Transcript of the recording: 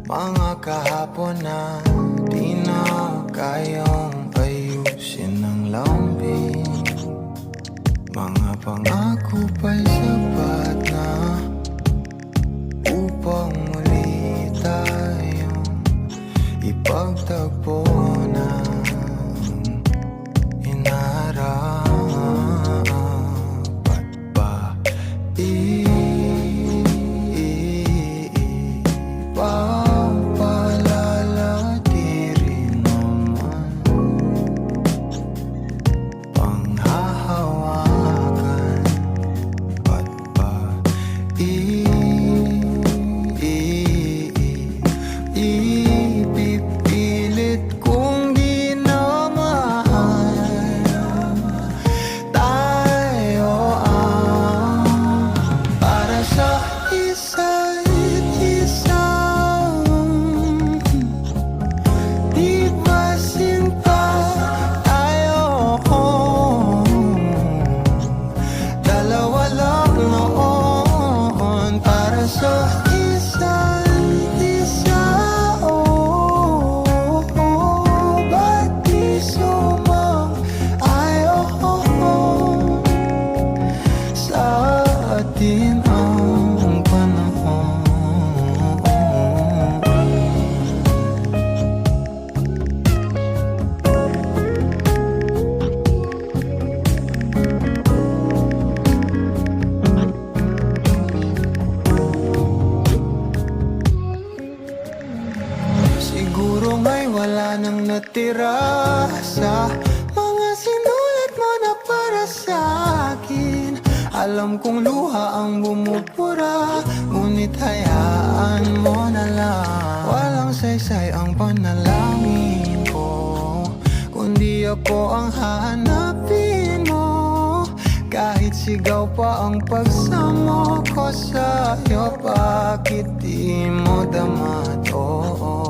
Mga kahapon na di na kayang ayusin ng lambing. Mga pangako pa'y sapat na upang muli tayong ipagtagpo ng inarapat pa. Ipagpalalati rin naman panghahawakan at pa ipipilit kong di na mahal. Tayo ang para sa isa't isa. Di ba sinta tayo? Dalawa lang noon para sa isa't isa. Ba't di sumang-ayon sa atin ang panahon? Siguro nga'y wala nang natira sa mga sinulat mo na para sa akin. Alam kong luha ang bumubura, ngunit hayaan mo na lang. Walang saysay ang panalangin ko, kundi ako ang hahanapin mo. Kahit sigaw pa ang pagsamo ko sa'yo, bakit di mo dama to?